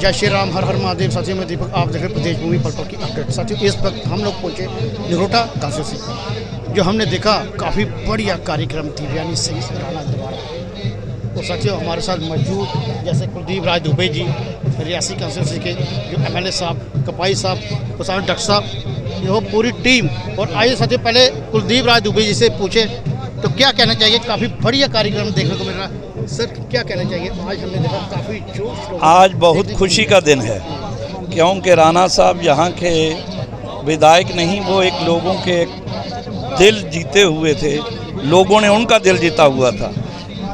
जय श्री राम, हर हर महादेव। साथियों में दीपक, आप देख रहे प्रदेश भूमि पलटों की अपडेट। साथियों इस वक्त हम लोग पहुंचे निगरोटा कांस्टिट्यूंसी, जो हमने देखा काफ़ी बढ़िया कार्यक्रम दिव्यानी सिंह राणा द्वारा। तो साथियों हमारे साथ मौजूद जैसे कुलदीप राज दुबे जी, रियासी कांस्टिट्यूंसी के जो MLA साहब, कपाई साहब, उसामा डॉक्टर साहब, ये पूरी टीम। और आइए साथियों पहले कुलदीप राज दुबे जी से पूछे तो क्या कहना चाहिए। काफ़ी बढ़िया कार्यक्रम देखने को मिल रहा है सर, क्या कहना चाहिए। आज हमने देखा काफ़ी जोश, आज बहुत खुशी का दिन है क्योंकि राणा साहब यहाँ के विधायक नहीं, वो एक लोगों के दिल जीते हुए थे, लोगों ने उनका दिल जीता हुआ था।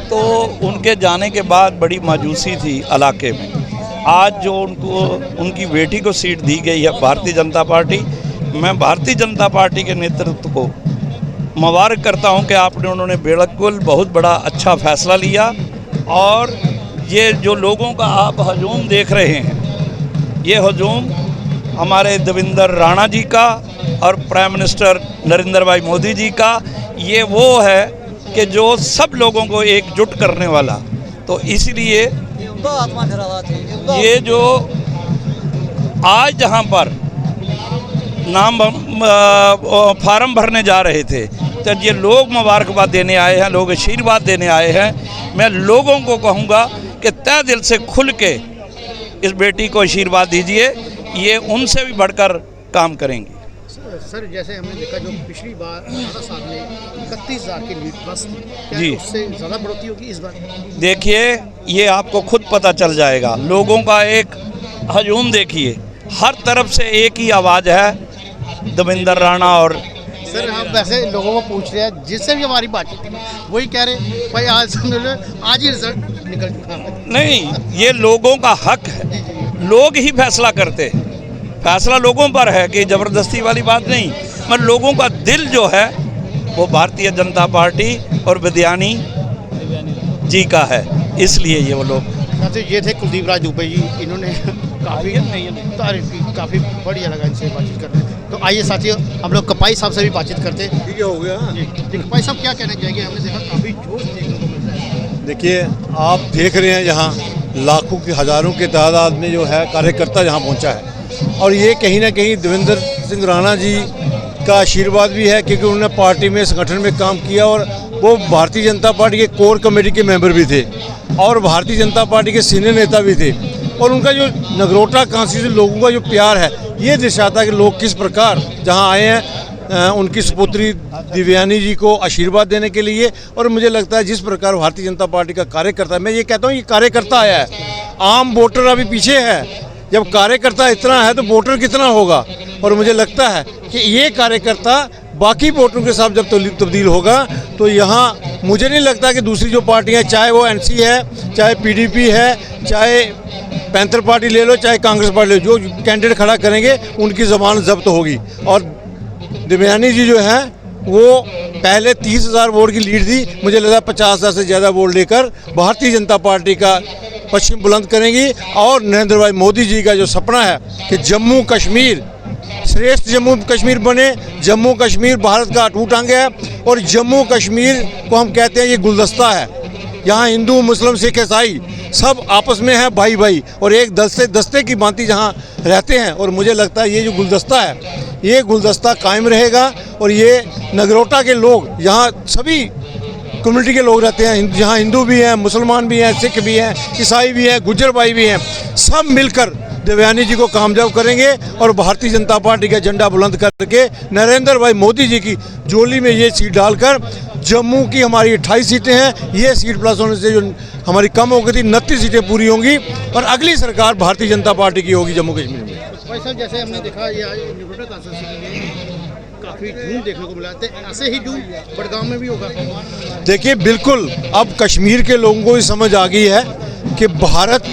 तो उनके जाने के बाद बड़ी मायूसी थी इलाके में। आज जो उनको उनकी बेटी को सीट दी गई है भारतीय जनता पार्टी, मैं भारतीय जनता पार्टी के नेतृत्व को मुबारक करता हूं कि उन्होंने बिल्कुल बहुत बड़ा अच्छा फैसला लिया। और ये जो लोगों का आप हजूम देख रहे हैं, ये हजूम हमारे देवेंद्र राणा जी का और प्राइम मिनिस्टर नरेंद्र भाई मोदी जी का, ये वो है कि जो सब लोगों को एकजुट करने वाला। तो इसलिए ये जो आज जहाँ पर नाम फार्म भरने जा रहे थे, तो ये लोग मुबारकबाद देने आए हैं, लोग आशीर्वाद देने आए हैं। मैं लोगों को कहूँगा कि तय दिल से खुल के इस बेटी को आशीर्वाद दीजिए, ये उनसे भी बढ़कर काम करेंगे। सर जैसे हमने देखा जो पिछली बार राणा साहब ने 31,000 की लीड बस थी, क्या जी, उससे ज़्यादा बढ़ोतरी होगी इस बार। देखिए ये आपको खुद पता चल जाएगा। लोगों का एक हजूम देखिए, हर तरफ से एक ही आवाज़ है, देवेंद्र राणा। और सर हम वैसे लोगों को पूछ रहे हैं, जिससे भी हमारी बातचीत थी वही कह रहे भाई आज ही रिजल्ट निकल चुका है। नहीं, ये लोगों का हक है, लोग ही फैसला करते हैं। फैसला लोगों पर है कि ज़बरदस्ती वाली बात नहीं, मगर लोगों का दिल जो है वो भारतीय जनता पार्टी और विद्यानी जी का है, इसलिए ये वो लोग। साथियों ये थे कुलदीप राज दुबे जी, इन्होंने काफ़ी तारीफ की, काफ़ी बढ़िया लगा इनसे बातचीत करने। तो आइए साथियों हम लोग कपाई साहब से भी बातचीत करते हैं। ठीक हो गया जी, कपाई साहब क्या कहना चाहेंगे। हमने देखा काफ़ी जोश देखने को मिल रहा है। देखिए, आप देख रहे हैं यहाँ लाखों की हज़ारों के तादाद में जो है कार्यकर्ता यहाँ पहुँचा है। और ये कहीं ना कहीं देवेंद्र सिंह राणा जी का आशीर्वाद भी है, क्योंकि उन्होंने पार्टी में, संगठन में काम किया और वो भारतीय जनता पार्टी के कोर कमेटी के मेंबर भी थे और भारतीय जनता पार्टी के सीनियर नेता भी थे। और उनका जो नगरोटा कांस्टिट्यूंसी लोगों का जो प्यार है, ये दर्शाता है कि लोग किस प्रकार जहां आए हैं उनकी सुपुत्री दिव्यानी जी को आशीर्वाद देने के लिए। और मुझे लगता है जिस प्रकार भारतीय जनता पार्टी का कार्यकर्ता, मैं ये कहता हूँ ये कार्यकर्ता आया है, आम वोटर अभी पीछे है। जब कार्यकर्ता इतना है तो वोटर कितना होगा। और मुझे लगता है कि ये कार्यकर्ता बाकी वोटरों के साथ जब तब्दील होगा तो यहाँ मुझे नहीं लगता कि दूसरी जो पार्टियाँ, चाहे वो NC है, चाहे PDP है, चाहे पैंथर पार्टी ले लो, चाहे कांग्रेस पार्टी ले लो, जो कैंडिडेट खड़ा करेंगे उनकी ज़बान जब्त होगी। और दिव्यानी जी जो है वो पहले 30,000 वोट की लीड दी, मुझे लगा 50,000 से ज़्यादा वोट लेकर भारतीय जनता पार्टी का पश्चिम बुलंद करेंगी। और नरेंद्र भाई मोदी जी का जो सपना है कि जम्मू कश्मीर श्रेष्ठ जम्मू कश्मीर बने, जम्मू कश्मीर भारत का अटूट अंग है। और जम्मू कश्मीर को हम कहते हैं ये गुलदस्ता है, यहाँ हिंदू, मुस्लिम, सिख, ईसाई सब आपस में है भाई भाई, और एक दस्ते की भांति जहाँ रहते हैं। और मुझे लगता है ये जो गुलदस्ता है, ये गुलदस्ता कायम रहेगा। और ये नगरोटा के लोग, यहाँ सभी कम्युनिटी के लोग रहते हैं, जहाँ हिंदू भी हैं, मुसलमान भी हैं, सिख भी हैं, ईसाई भी हैं, गुज्जर भाई भी हैं, सब मिलकर दिव्यानी जी को कामयाब करेंगे और भारतीय जनता पार्टी का झंडा बुलंद करके नरेंद्र भाई मोदी जी की झोली में ये सीट डालकर, जम्मू की हमारी 28 सीटें हैं, ये सीट प्लस होने से जो हमारी कम हो गई थी 29 सीटें पूरी होंगी और अगली सरकार भारतीय जनता पार्टी की होगी जम्मू कश्मीर में। भाई साहब जैसे हमने देखा ये निगरोटा कांस्टिट्यूंसी में काफ़ी जूम देखने को मिला, ऐसे ही जूम बड़गांव में भी होगा। देखिए बिल्कुल, अब कश्मीर के लोगों को समझ आ गई है कि भारत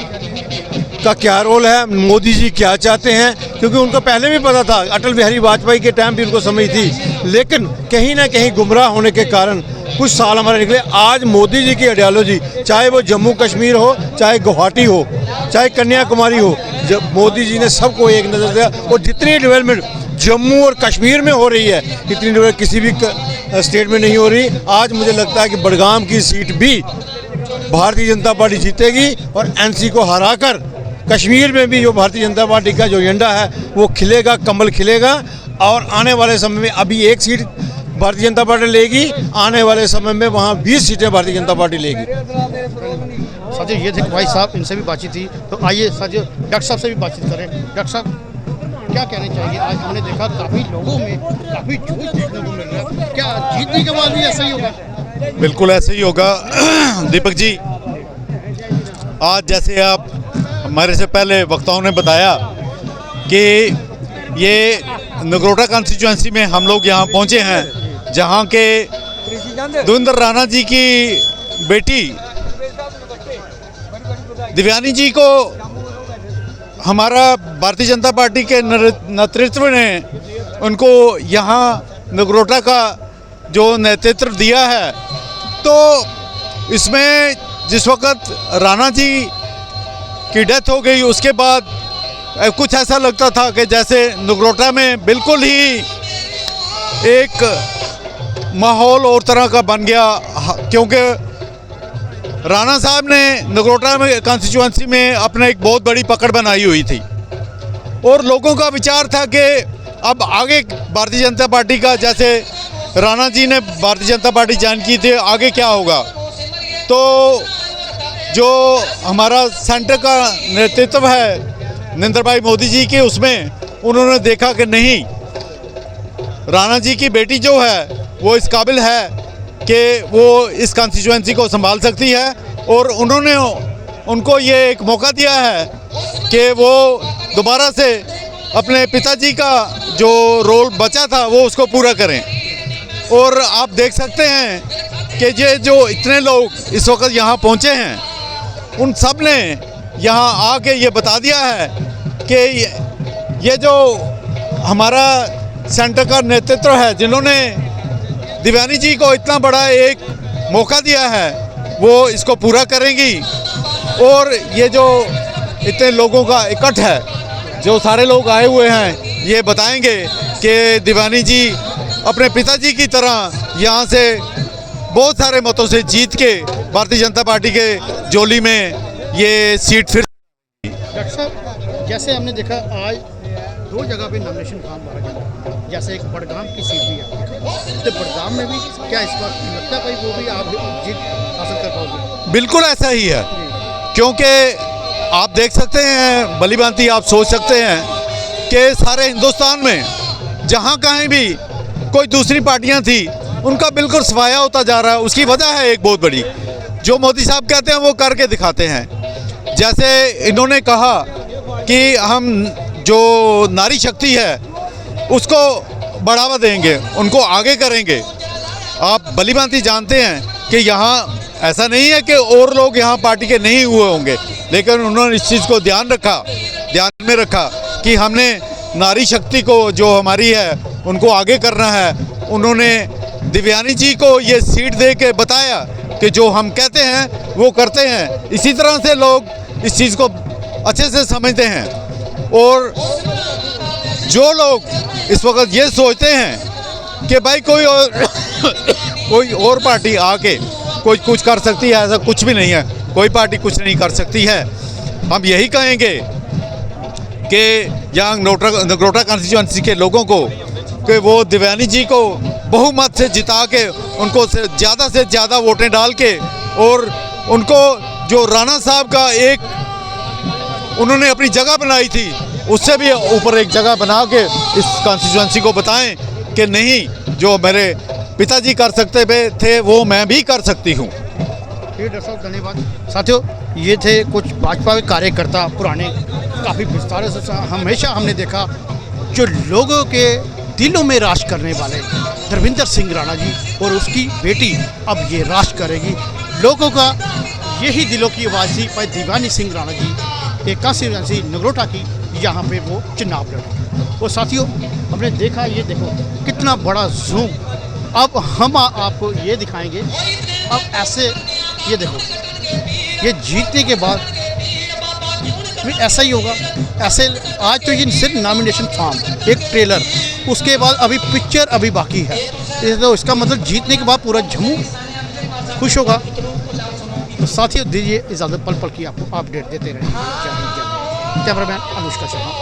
का क्या रोल है, मोदी जी क्या चाहते हैं, क्योंकि उनको पहले भी पता था, अटल बिहारी वाजपेयी के टाइम भी उनको समझ थी, लेकिन कहीं ना कहीं गुमराह होने के कारण कुछ साल हमारे निकले। आज मोदी जी की आइडियोलॉजी, चाहे वो जम्मू कश्मीर हो, चाहे गुवाहाटी हो, चाहे कन्याकुमारी हो, जब मोदी जी ने सबको एक नज़र दिया। और जितनी डेवलपमेंट जम्मू और कश्मीर में हो रही है, इतनी डेवलपमेंट किसी भी स्टेट में नहीं हो रही। आज मुझे लगता है कि बडगाम की सीट भी भारतीय जनता पार्टी जीतेगी और एनसी को हराकर कश्मीर में भी जो भारतीय जनता पार्टी का जो एजेंडा है वो खिलेगा, कमल खिलेगा। और आने वाले समय में अभी एक सीट भारतीय जनता पार्टी लेगी, आने वाले समय में वहाँ 20 सीटें भारतीय जनता पार्टी लेगी। साथियों ये थे भाई साहब, इनसे भी बातचीत थी। तो आइए साथियों डॉक्टर साहब से भी बातचीत करें। डॉक्टर साहब क्या कहना चाहिए? आज हमने देखा काफ़ी लोगों में काफ़ी जोश देखने को मिल रहा है, क्या जीतने के बाद भी ऐसा ही होगा? बिल्कुल ऐसे ही होगा दीपक जी। आज जैसे आप हमारे से पहले वक्ताओं ने बताया कि ये नगरोटा कॉन्स्टिट्यूएंसी में हम लोग यहाँ पहुँचे हैं, जहाँ के देवेंद्र राणा जी की बेटी दिव्यानी जी को हमारा भारतीय जनता पार्टी के नेतृत्व ने उनको यहाँ नगरोटा का जो नेतृत्व दिया है। तो इसमें जिस वक्त राणा जी की डेथ हो गई उसके बाद कुछ ऐसा लगता था कि जैसे नगरोटा में बिल्कुल ही एक माहौल और तरह का बन गया, क्योंकि राणा साहब ने नगरोटा में कॉन्स्टिट्यूएंसी में अपने एक बहुत बड़ी पकड़ बनाई हुई थी और लोगों का विचार था कि अब आगे भारतीय जनता पार्टी का, जैसे राणा जी ने भारतीय जनता पार्टी ज्वाइन की थी, आगे क्या होगा। तो जो हमारा सेंटर का नेतृत्व है नरेंद्र भाई मोदी जी के, उसमें उन्होंने देखा कि नहीं, राणा जी की बेटी जो है वो इस काबिल है कि वो इस कॉन्स्टिट्यूएंसी को संभाल सकती है और उन्होंने उनको ये एक मौका दिया है कि वो दोबारा से अपने पिताजी का जो रोल बचा था वो उसको पूरा करें। और आप देख सकते हैं कि ये जो इतने लोग इस वक्त यहाँ पहुँचे हैं, उन सब ने यहाँ आके ये बता दिया है कि ये जो हमारा सेंटर का नेतृत्व है, जिन्होंने दिव्यानी जी को इतना बड़ा एक मौका दिया है, वो इसको पूरा करेंगी। और ये जो इतने लोगों का इकट्ठ है, जो सारे लोग आए हुए हैं, ये बताएंगे कि दिव्यानी जी अपने पिताजी की तरह यहाँ से बहुत सारे मतों से जीत के भारतीय जनता पार्टी के झोली में ये सीट फिर। डॉक्टर साहब जैसे हमने देखा आज 2 जगह पे नॉमिनेशन फॉर्म भरा गया, जैसे एक बडगाम की सीट भी है, तो बडगाम में भी क्या इस बात लगता है वो भी आप जीत हासिल कर पाओगे? बिल्कुल ऐसा ही है, क्योंकि आप देख सकते हैं भली भांति, आप सोच सकते हैं कि सारे हिंदुस्तान में जहाँ कहीं भी कोई दूसरी पार्टियां थी, उनका बिल्कुल सफाया होता जा रहा है। उसकी वजह है एक बहुत बड़ी, जो मोदी साहब कहते हैं वो करके दिखाते हैं। जैसे इन्होंने कहा कि हम जो नारी शक्ति है उसको बढ़ावा देंगे, उनको आगे करेंगे। आप भली भांति जानते हैं कि यहाँ ऐसा नहीं है कि और लोग यहाँ पार्टी के नहीं हुए होंगे, लेकिन उन्होंने इस चीज़ को ध्यान में रखा कि हमने नारी शक्ति को जो हमारी है उनको आगे करना है। उन्होंने दिव्यानी जी को ये सीट दे के बताया कि जो हम कहते हैं वो करते हैं। इसी तरह से लोग इस चीज़ को अच्छे से समझते हैं। और जो लोग इस वक्त ये सोचते हैं कि भाई कोई और पार्टी आके कोई कुछ कर सकती है, ऐसा कुछ भी नहीं है। कोई पार्टी कुछ नहीं कर सकती है। हम यही कहेंगे कि यहाँ नगरोटा कॉन्स्टिट्यूएंसी के लोगों को कि वो दिव्यानी जी को बहुमत से जिता के उनको से ज़्यादा वोटें डाल के, और उनको जो राणा साहब का एक उन्होंने अपनी जगह बनाई थी, उससे भी ऊपर एक जगह बना के इस कॉन्स्टिट्यूएंसी को बताएं कि नहीं, जो मेरे पिताजी कर सकते थे वो मैं भी कर सकती हूँ। डॉक्टर साहब धन्यवाद। साथियों ये थे कुछ भाजपा के कार्यकर्ता पुराने, काफ़ी विस्तार से हमेशा हमने देखा जो लोगों के दिलों में राज करने वाले धर्मेंद्र सिंह राणा जी और उसकी बेटी अब ये राज करेगी। लोगों का यही दिलों की आवाज़ थी। भाई दिव्यानी सिंह राणा जी एक कॉन्स्टिट्यूएंसी नगरोटा की, यहाँ पे वो चुनाव लड़े। और साथियों हमने देखा, ये देखो कितना बड़ा जूम। अब हम आपको ये दिखाएंगे। अब ऐसे ये देखो, ये जीतने के बाद फिर ऐसा ही होगा। ऐसे आज तो ये सिर्फ नॉमिनेशन फॉर्म, एक ट्रेलर, उसके बाद अभी पिक्चर अभी बाकी है। तो इसका मतलब जीतने के बाद पूरा जम्मू खुश होगा। तो साथियों दीजिए इजाज़त, पल पल की आपको अपडेट देते रहेंगे। कैमरामैन अनुष्का शर्मा।